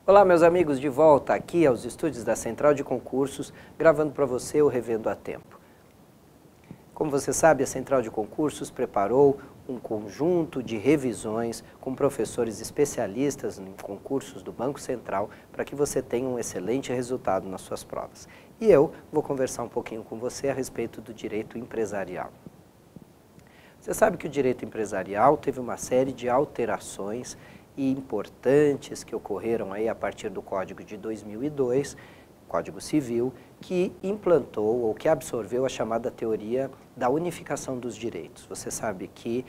Olá, meus amigos, de volta aqui aos estúdios da Central de Concursos, gravando para você o Revendo a Tempo. Como você sabe, a Central de Concursos preparou um conjunto de revisões com professores especialistas em concursos do Banco Central para que você tenha um excelente resultado nas suas provas. E eu vou conversar um pouquinho com você a respeito do direito empresarial. Você sabe que o direito empresarial teve uma série de alterações importantes que ocorreram aí a partir do Código de 2002, Código Civil, que implantou ou que absorveu a chamada teoria da unificação dos direitos. Você sabe que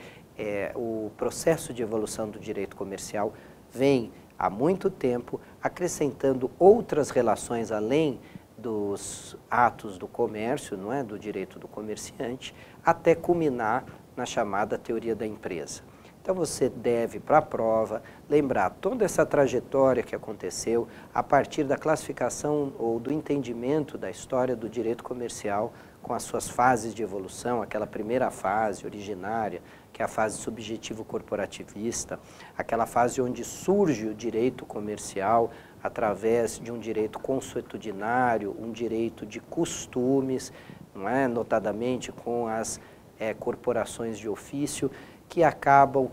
o processo de evolução do direito comercial vem há muito tempo acrescentando outras relações além dos atos do comércio, não é, do direito do comerciante, até culminar na chamada teoria da empresa. Então você deve, para a prova, lembrar toda essa trajetória que aconteceu a partir da classificação ou do entendimento da história do direito comercial com as suas fases de evolução, aquela primeira fase originária, que é a fase subjetivo-corporativista, aquela fase onde surge o direito comercial através de um direito consuetudinário, um direito de costumes, não é? Notadamente com as corporações de ofício, que acabam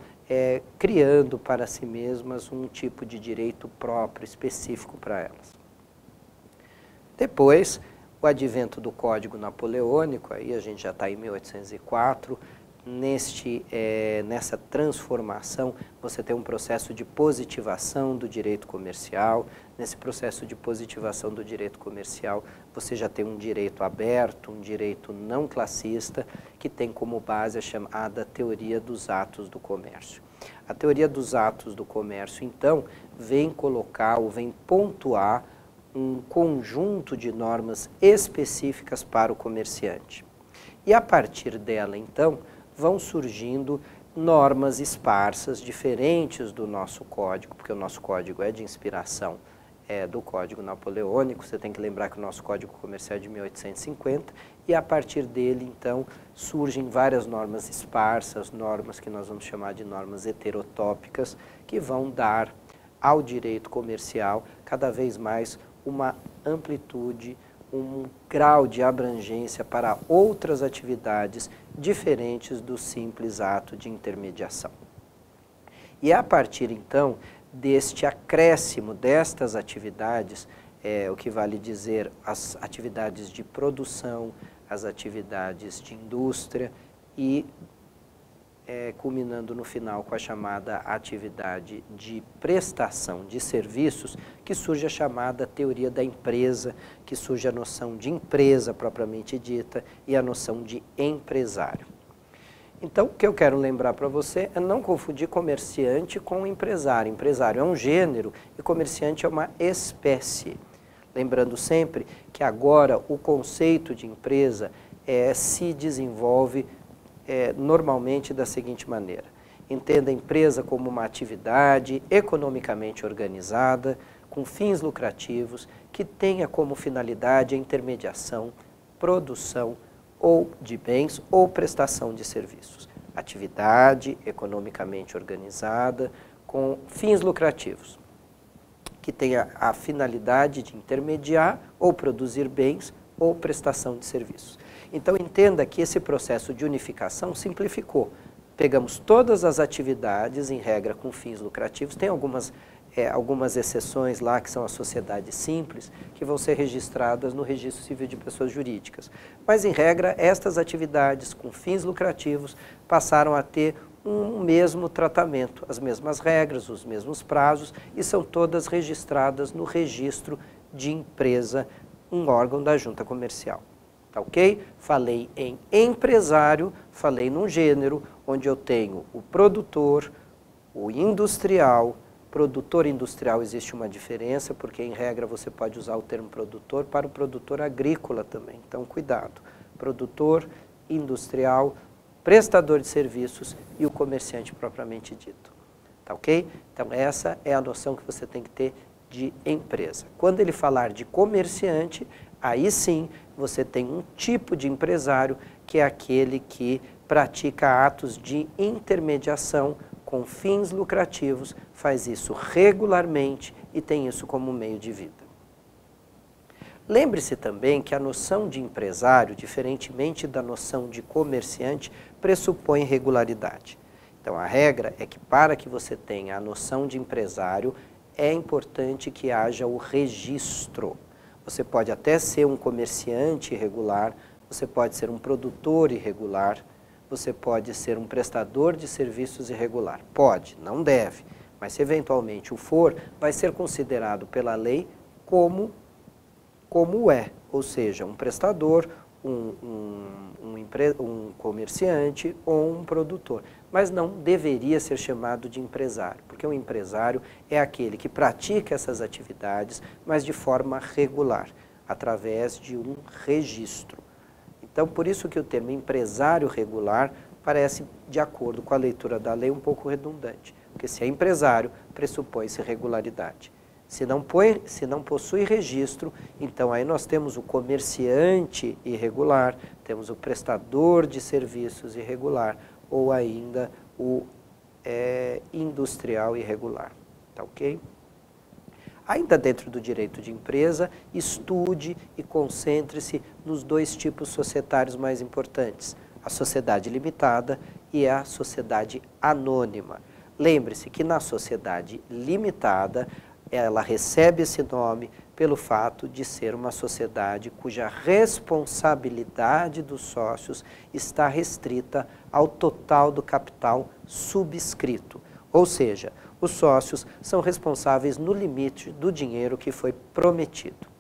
criando para si mesmas um tipo de direito próprio, específico para elas. Depois, o advento do Código Napoleônico, aí a gente já está em 1804, nessa transformação você tem um processo de positivação do direito comercial. Nesse processo de positivação do direito comercial você já tem um direito aberto, um direito não classista, que tem como base a chamada teoria dos atos do comércio. A teoria dos atos do comércio, então, vem colocar ou vem pontuar um conjunto de normas específicas para o comerciante. E a partir dela, então, vão surgindo normas esparsas, diferentes do nosso código, porque o nosso código é de inspiração do Código Napoleônico. Você tem que lembrar que o nosso Código Comercial é de 1850, e a partir dele, então, surgem várias normas esparsas, normas que nós vamos chamar de normas heterotópicas, que vão dar ao direito comercial cada vez mais uma amplitude, um grau de abrangência para outras atividades diferentes do simples ato de intermediação. E a partir, então, deste acréscimo destas atividades, o que vale dizer as atividades de produção, as atividades de indústria e culminando no final com a chamada atividade de prestação de serviços, que surge a chamada teoria da empresa, que surge a noção de empresa propriamente dita e a noção de empresário. Então, o que eu quero lembrar para você é não confundir comerciante com empresário. Empresário é um gênero e comerciante é uma espécie. Lembrando sempre que agora o conceito de empresa se desenvolve normalmente da seguinte maneira: entenda a empresa como uma atividade economicamente organizada, com fins lucrativos, que tenha como finalidade a intermediação, produção ou de bens ou prestação de serviços. Atividade economicamente organizada, com fins lucrativos, que tenha a finalidade de intermediar ou produzir bens ou prestação de serviços. Então entenda que esse processo de unificação simplificou. Pegamos todas as atividades, em regra com fins lucrativos, tem algumas exceções lá, que são as sociedades simples, que vão ser registradas no Registro Civil de Pessoas Jurídicas. Mas, em regra, estas atividades com fins lucrativos passaram a ter um mesmo tratamento, as mesmas regras, os mesmos prazos, e são todas registradas no Registro de Empresa, um órgão da Junta Comercial. Tá ok? Falei em empresário, falei num gênero onde eu tenho o produtor, o industrial. Produtor industrial existe uma diferença, porque em regra você pode usar o termo produtor para o produtor agrícola também. Então cuidado. Produtor, industrial, prestador de serviços e o comerciante propriamente dito. Tá ok? Então essa é a noção que você tem que ter de empresa. Quando ele falar de comerciante, aí sim você tem um tipo de empresário que é aquele que pratica atos de intermediação com fins lucrativos, faz isso regularmente e tem isso como meio de vida. Lembre-se também que a noção de empresário, diferentemente da noção de comerciante, pressupõe regularidade. Então, a regra é que para que você tenha a noção de empresário, é importante que haja o registro. Você pode até ser um comerciante irregular, você pode ser um produtor irregular, você pode ser um prestador de serviços irregular. Pode, não deve, mas se eventualmente o for, vai ser considerado pela lei como é, ou seja, um prestador, um comerciante ou um produtor. Mas não deveria ser chamado de empresário, porque um empresário é aquele que pratica essas atividades, mas de forma regular, através de um registro. Então, por isso que o termo empresário regular parece, de acordo com a leitura da lei, um pouco redundante, porque se é empresário, pressupõe-se regularidade. Se não possui registro, então aí nós temos o comerciante irregular, temos o prestador de serviços irregular ou ainda o industrial irregular, tá ok? Ainda dentro do direito de empresa, estude e concentre-se nos dois tipos societários mais importantes, a sociedade limitada e a sociedade anônima. Lembre-se que na sociedade limitada, ela recebe esse nome pelo fato de ser uma sociedade cuja responsabilidade dos sócios está restrita ao total do capital subscrito. Ou seja, os sócios são responsáveis no limite do dinheiro que foi prometido.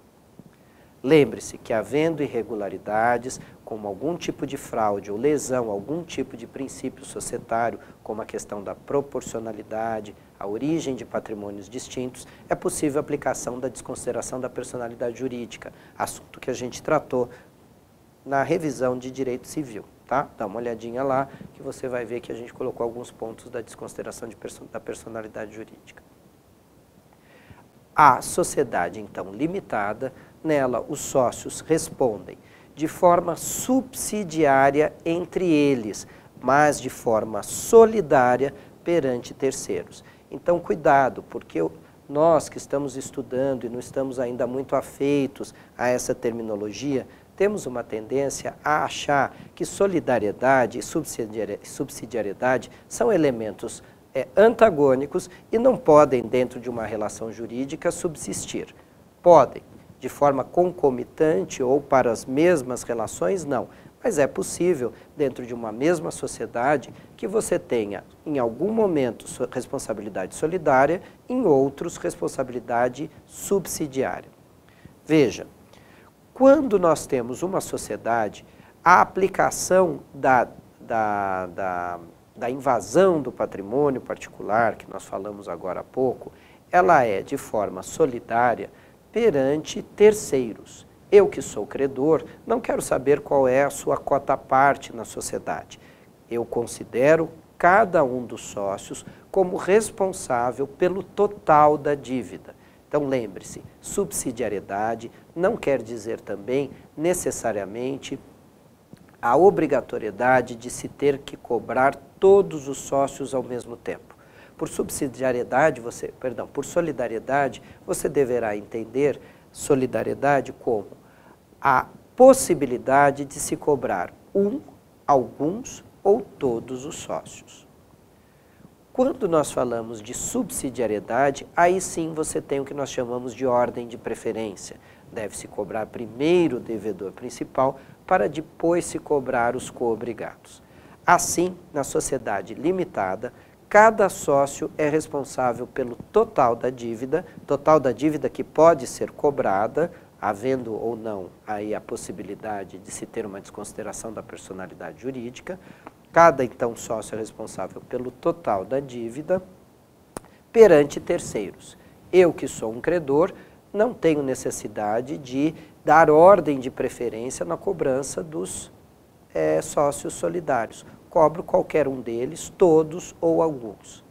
Lembre-se que, havendo irregularidades, como algum tipo de fraude ou lesão, algum tipo de princípio societário, como a questão da proporcionalidade, a origem de patrimônios distintos, é possível a aplicação da desconsideração da personalidade jurídica, assunto que a gente tratou na revisão de direito civil. Tá? Dá uma olhadinha lá que você vai ver que a gente colocou alguns pontos da desconsideração da personalidade jurídica. A sociedade, então, limitada, nela os sócios respondem de forma subsidiária entre eles, mas de forma solidária perante terceiros. Então, cuidado, porque nós que estamos estudando e não estamos ainda muito afeitos a essa terminologia, temos uma tendência a achar que solidariedade e subsidiariedade são elementos antagônicos e não podem, dentro de uma relação jurídica, subsistir. Podem, de forma concomitante ou para as mesmas relações, não. Mas é possível, dentro de uma mesma sociedade, que você tenha, em algum momento, responsabilidade solidária, em outros, responsabilidade subsidiária. Veja, quando nós temos uma sociedade, a aplicação da invasão do patrimônio particular, que nós falamos agora há pouco, ela é de forma solidária perante terceiros. Eu que sou credor, não quero saber qual é a sua cota-parte na sociedade. Eu considero cada um dos sócios como responsável pelo total da dívida. Então, lembre-se, subsidiariedade não quer dizer também, necessariamente, a obrigatoriedade de se ter que cobrar todos os sócios ao mesmo tempo. Por solidariedade, você deverá entender solidariedade como a possibilidade de se cobrar alguns ou todos os sócios. Quando nós falamos de subsidiariedade, aí sim você tem o que nós chamamos de ordem de preferência. Deve-se cobrar primeiro o devedor principal para depois se cobrar os coobrigados. Assim, na sociedade limitada, cada sócio é responsável pelo total da dívida que pode ser cobrada, havendo ou não aí a possibilidade de se ter uma desconsideração da personalidade jurídica. Cada, então, sócio é responsável pelo total da dívida perante terceiros. Eu, que sou um credor, não tenho necessidade de dar ordem de preferência na cobrança dos sócios solidários. Cobro qualquer um deles, todos ou alguns.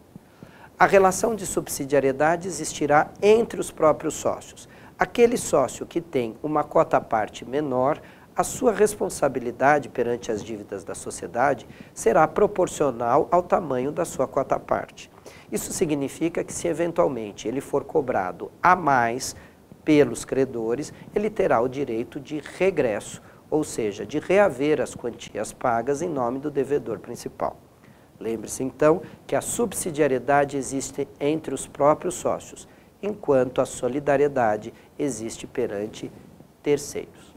A relação de subsidiariedade existirá entre os próprios sócios. Aquele sócio que tem uma cota-parte menor, a sua responsabilidade perante as dívidas da sociedade será proporcional ao tamanho da sua cota-parte. Isso significa que se eventualmente ele for cobrado a mais pelos credores, ele terá o direito de regresso, ou seja, de reaver as quantias pagas em nome do devedor principal. Lembre-se, então, que a subsidiariedade existe entre os próprios sócios, enquanto a solidariedade existe perante terceiros.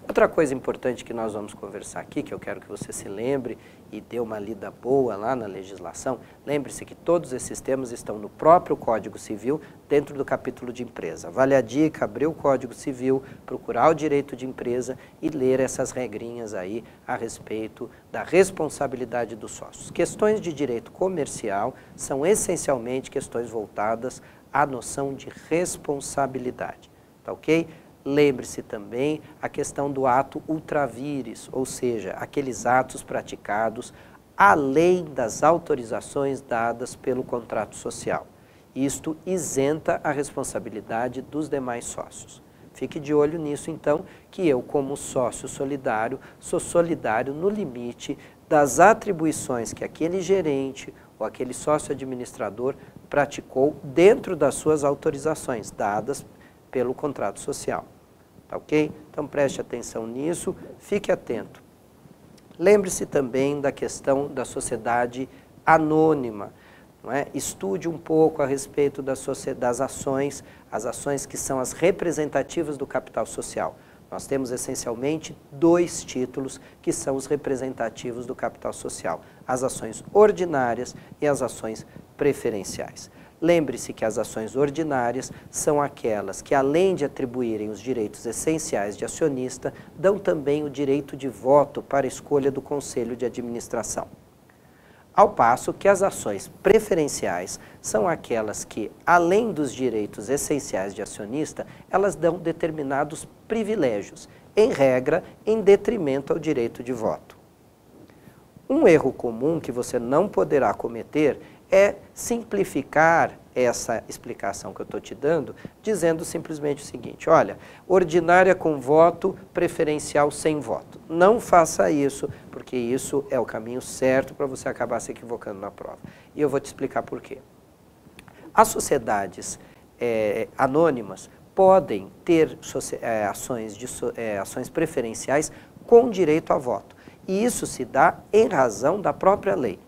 Outra coisa importante que nós vamos conversar aqui, que eu quero que você se lembre e dê uma lida boa lá na legislação, lembre-se que todos esses temas estão no próprio Código Civil, dentro do capítulo de empresa. Vale a dica, abrir o Código Civil, procurar o direito de empresa e ler essas regrinhas aí a respeito da responsabilidade dos sócios. Questões de direito comercial são essencialmente questões voltadas à noção de responsabilidade, tá ok? Lembre-se também a questão do ato ultra vires, ou seja, aqueles atos praticados além das autorizações dadas pelo contrato social. Isto isenta a responsabilidade dos demais sócios. Fique de olho nisso, então, que eu, como sócio solidário, sou solidário no limite das atribuições que aquele gerente ou aquele sócio administrador praticou dentro das suas autorizações dadas pelo contrato social. Tá ok? Então preste atenção nisso, fique atento. Lembre-se também da questão da sociedade anônima. Não é? Estude um pouco a respeito das ações, as ações que são as representativas do capital social. Nós temos essencialmente dois títulos que são os representativos do capital social: as ações ordinárias e as ações preferenciais. Lembre-se que as ações ordinárias são aquelas que, além de atribuírem os direitos essenciais de acionista, dão também o direito de voto para a escolha do conselho de administração. Ao passo que as ações preferenciais são aquelas que, além dos direitos essenciais de acionista, elas dão determinados privilégios, em regra, em detrimento ao direito de voto. Um erro comum que você não poderá cometer é simplificar essa explicação que eu estou te dando, dizendo simplesmente o seguinte: olha, ordinária com voto, preferencial sem voto. Não faça isso, porque isso é o caminho certo para você acabar se equivocando na prova. E eu vou te explicar por quê. As sociedades anônimas podem ter ações preferenciais com direito a voto. E isso se dá em razão da própria lei.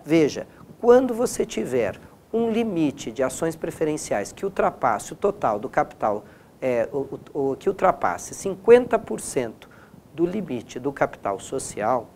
Veja, quando você tiver um limite de ações preferenciais que ultrapasse o total do capital, que ultrapasse 50% do limite do capital social,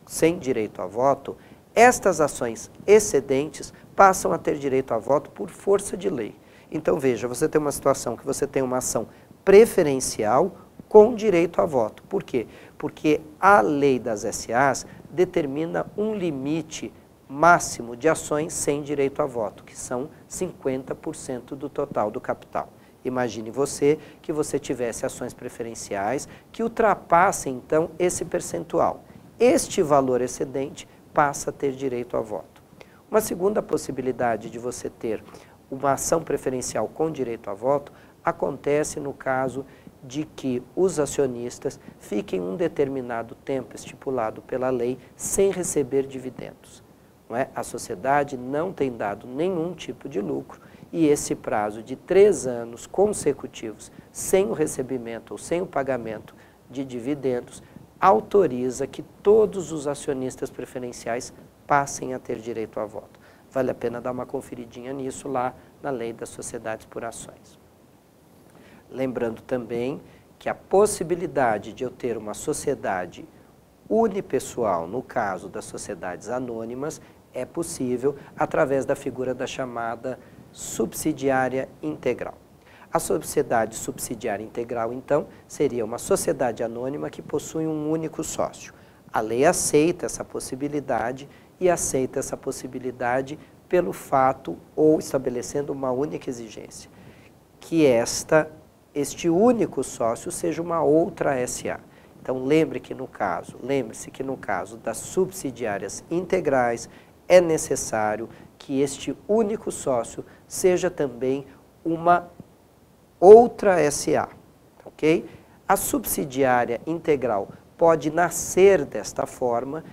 sem direito a voto, estas ações excedentes passam a ter direito a voto por força de lei. Então veja, você tem uma situação que você tem uma ação preferencial com direito a voto. Por quê? Porque a lei das SAs determina um limite máximo de ações sem direito a voto, que são 50% do total do capital. Imagine você que você tivesse ações preferenciais que ultrapassem, então, esse percentual. Este valor excedente passa a ter direito a voto. Uma segunda possibilidade de você ter uma ação preferencial com direito a voto acontece no caso de que os acionistas fiquem um determinado tempo estipulado pela lei sem receber dividendos. Não é? A sociedade não tem dado nenhum tipo de lucro e esse prazo de 3 anos consecutivos sem o recebimento ou sem o pagamento de dividendos autoriza que todos os acionistas preferenciais passem a ter direito a voto. Vale a pena dar uma conferidinha nisso lá na Lei das Sociedades por Ações. Lembrando também que a possibilidade de eu ter uma sociedade unipessoal, no caso das sociedades anônimas, é possível através da figura da chamada subsidiária integral. A sociedade subsidiária integral, então, seria uma sociedade anônima que possui um único sócio. A lei aceita essa possibilidade e aceita essa possibilidade pelo fato ou estabelecendo uma única exigência, que este único sócio seja uma outra SA. Então, lembre-se que no caso das subsidiárias integrais, é necessário que este único sócio seja também uma outra SA, ok? A subsidiária integral pode nascer desta forma,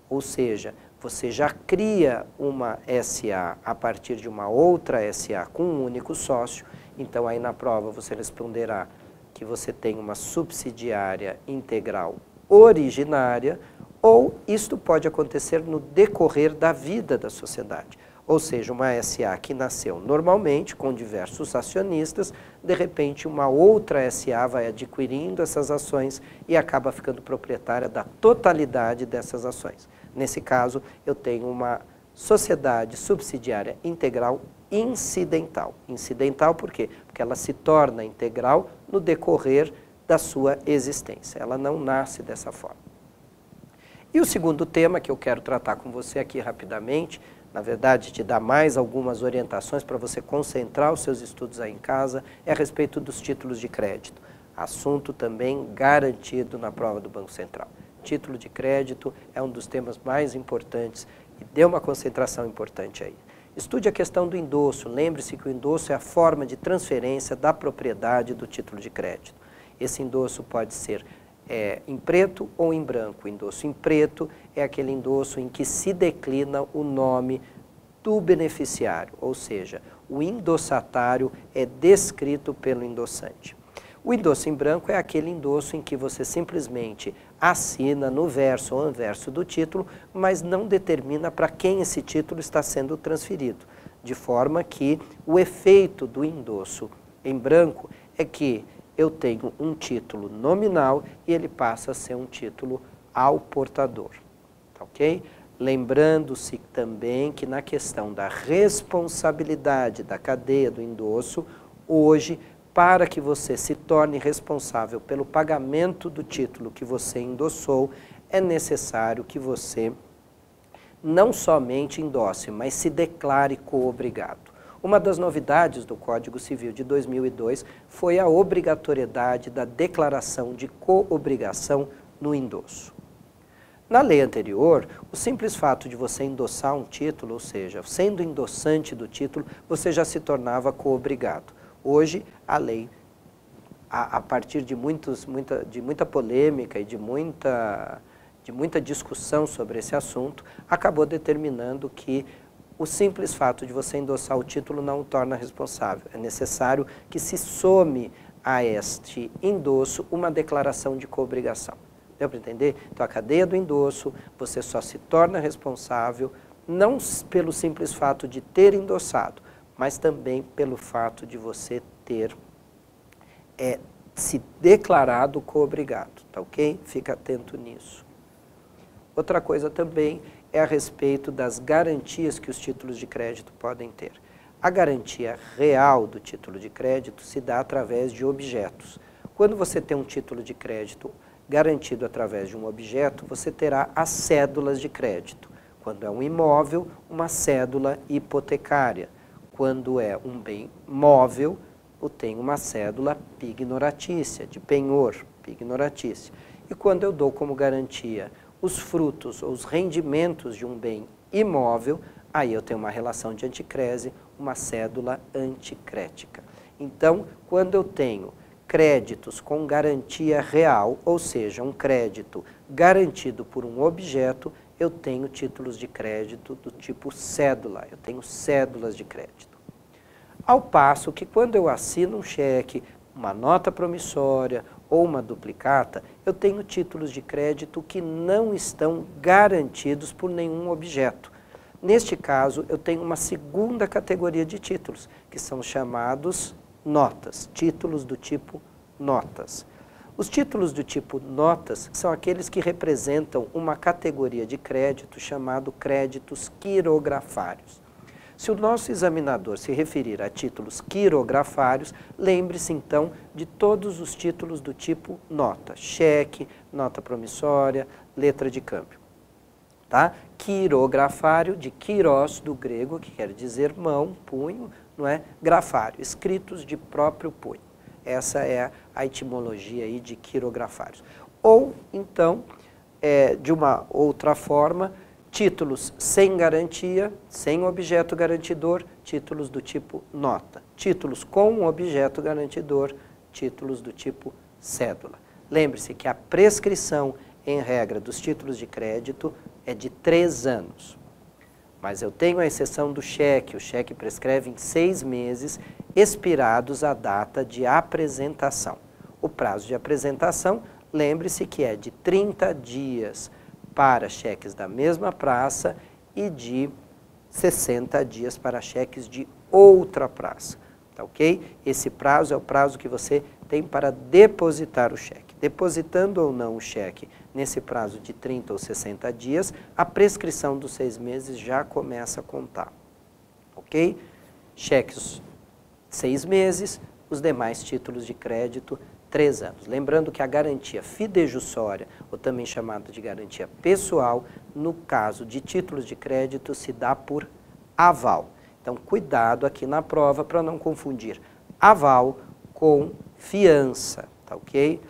ou seja, você já cria uma SA a partir de uma outra SA com um único sócio, então aí na prova você responderá que você tem uma subsidiária integral originária, ou isto pode acontecer no decorrer da vida da sociedade. Ou seja, uma SA que nasceu normalmente, com diversos acionistas, de repente uma outra SA vai adquirindo essas ações e acaba ficando proprietária da totalidade dessas ações. Nesse caso, eu tenho uma sociedade subsidiária integral incidental. Incidental por quê? Porque ela se torna integral no decorrer da sua existência. Ela não nasce dessa forma. E o segundo tema que eu quero tratar com você aqui rapidamente, na verdade, te dar mais algumas orientações para você concentrar os seus estudos aí em casa, é a respeito dos títulos de crédito. Assunto também garantido na prova do Banco Central. Título de crédito é um dos temas mais importantes e dê uma concentração importante aí. Estude a questão do endosso. Lembre-se que o endosso é a forma de transferência da propriedade do título de crédito. Esse endosso pode ser em preto ou em branco. O endosso em preto é aquele endosso em que se declina o nome do beneficiário, ou seja, o endossatário é descrito pelo endossante. O endosso em branco é aquele endosso em que você simplesmente assina no verso ou anverso do título, mas não determina para quem esse título está sendo transferido, de forma que o efeito do endosso em branco é que eu tenho um título nominal e ele passa a ser um título ao portador, tá ok? Lembrando-se também que na questão da responsabilidade da cadeia do endosso, hoje, para que você se torne responsável pelo pagamento do título que você endossou, é necessário que você não somente endosse, mas se declare coobrigado. Uma das novidades do Código Civil de 2002 foi a obrigatoriedade da declaração de coobrigação no endosso. Na lei anterior, o simples fato de você endossar um título, ou seja, sendo endossante do título, você já se tornava coobrigado. Hoje, a lei, a partir de muita polêmica e de muita discussão sobre esse assunto, acabou determinando que o simples fato de você endossar o título não o torna responsável. É necessário que se some a este endosso uma declaração de coobrigação. Deu para entender? Então, a cadeia do endosso, você só se torna responsável não pelo simples fato de ter endossado, mas também pelo fato de você ter se declarado coobrigado, tá ok? Fica atento nisso. Outra coisa também é a respeito das garantias que os títulos de crédito podem ter. A garantia real do título de crédito se dá através de objetos. Quando você tem um título de crédito garantido através de um objeto, você terá as cédulas de crédito. Quando é um imóvel, uma cédula hipotecária. Quando é um bem móvel, eu tenho uma cédula pignoratícia, de penhor, pignoratícia. E quando eu dou como garantia os frutos ou os rendimentos de um bem imóvel, aí eu tenho uma relação de anticrese, uma cédula anticrética. Então, quando eu tenho créditos com garantia real, ou seja, um crédito garantido por um objeto, eu tenho títulos de crédito do tipo cédula, eu tenho cédulas de crédito. Ao passo que quando eu assino um cheque, uma nota promissória ou uma duplicata, eu tenho títulos de crédito que não estão garantidos por nenhum objeto. Neste caso, eu tenho uma segunda categoria de títulos, que são chamados notas, títulos do tipo notas. Os títulos do tipo notas são aqueles que representam uma categoria de crédito chamado créditos quirografários. Se o nosso examinador se referir a títulos quirografários, lembre-se então de todos os títulos do tipo nota, cheque, nota promissória, letra de câmbio. Tá? Quirografário, de quiros, do grego, que quer dizer mão, punho, não é? Grafário, escritos de próprio punho. Essa é a etimologia aí de quirografários. Ou, então, de uma outra forma, títulos sem garantia, sem objeto garantidor, títulos do tipo nota. Títulos com objeto garantidor, títulos do tipo cédula. Lembre-se que a prescrição em regra, dos títulos de crédito é de 3 anos. Mas eu tenho a exceção do cheque. O cheque prescreve em 6 meses, expirados a data de apresentação. O prazo de apresentação, lembre-se que é de 30 dias para cheques da mesma praça e de 60 dias para cheques de outra praça. Tá ok? Esse prazo é o prazo que você tem para depositar o cheque. Depositando ou não o cheque nesse prazo de 30 ou 60 dias, a prescrição dos 6 meses já começa a contar. Ok? Cheques 6 meses, os demais títulos de crédito 3 anos. Lembrando que a garantia fidejussória, ou também chamada de garantia pessoal, no caso de títulos de crédito, se dá por aval. Então, cuidado aqui na prova para não confundir aval com fiança, tá ok?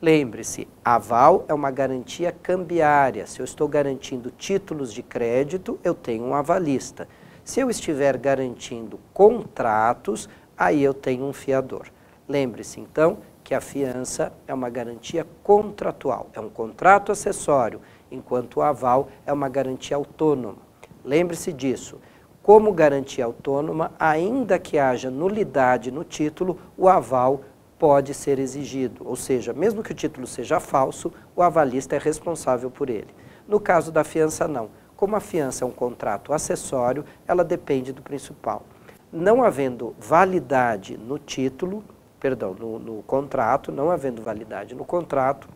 Lembre-se, aval é uma garantia cambiária. Se eu estou garantindo títulos de crédito, eu tenho um avalista. Se eu estiver garantindo contratos, aí eu tenho um fiador. Lembre-se, então, que a fiança é uma garantia contratual, é um contrato acessório, enquanto o aval é uma garantia autônoma. Lembre-se disso. Como garantia autônoma, ainda que haja nulidade no título, o aval pode ser exigido, ou seja, mesmo que o título seja falso, o avalista é responsável por ele. No caso da fiança, não. Como a fiança é um contrato acessório, ela depende do principal. Não havendo validade no título, perdão, no contrato, não havendo validade no contrato,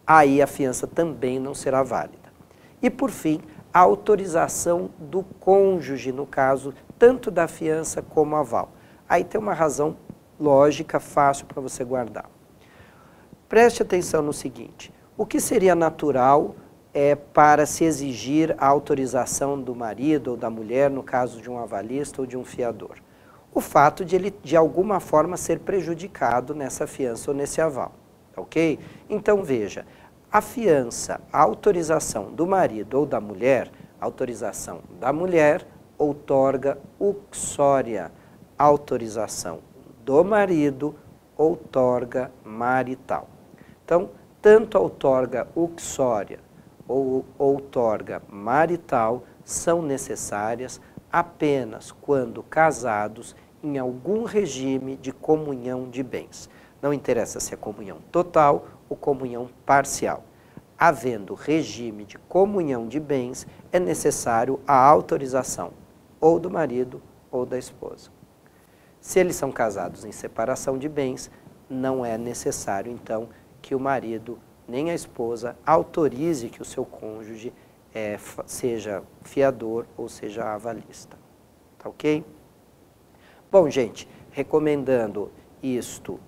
aí a fiança também não será válida. E, por fim, a autorização do cônjuge, no caso, tanto da fiança como aval. Aí tem uma razão lógica, fácil para você guardar. Preste atenção no seguinte, o que seria natural para se exigir a autorização do marido ou da mulher, no caso de um avalista ou de um fiador? O fato de ele, de alguma forma, ser prejudicado nessa fiança ou nesse aval, ok? Então, veja, a fiança, a autorização do marido ou da mulher, a autorização da mulher outorga uxória, autorização do marido outorga marital. Então, tanto outorga uxória ou outorga marital são necessárias apenas quando casados em algum regime de comunhão de bens. Não interessa se é comunhão total ou comunhão parcial. Havendo regime de comunhão de bens, é necessário a autorização ou do marido ou da esposa. Se eles são casados em separação de bens, não é necessário, então, que o marido nem a esposa autorize que o seu cônjuge seja fiador ou seja avalista. Tá ok? Bom, gente, recomendando isto,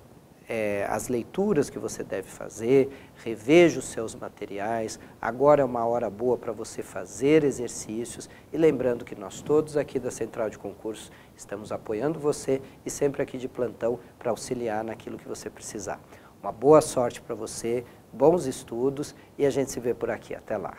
as leituras que você deve fazer, reveja os seus materiais, agora é uma hora boa para você fazer exercícios e lembrando que nós todos aqui da Central de Concursos estamos apoiando você e sempre aqui de plantão para auxiliar naquilo que você precisar. Uma boa sorte para você, bons estudos e a gente se vê por aqui. Até lá.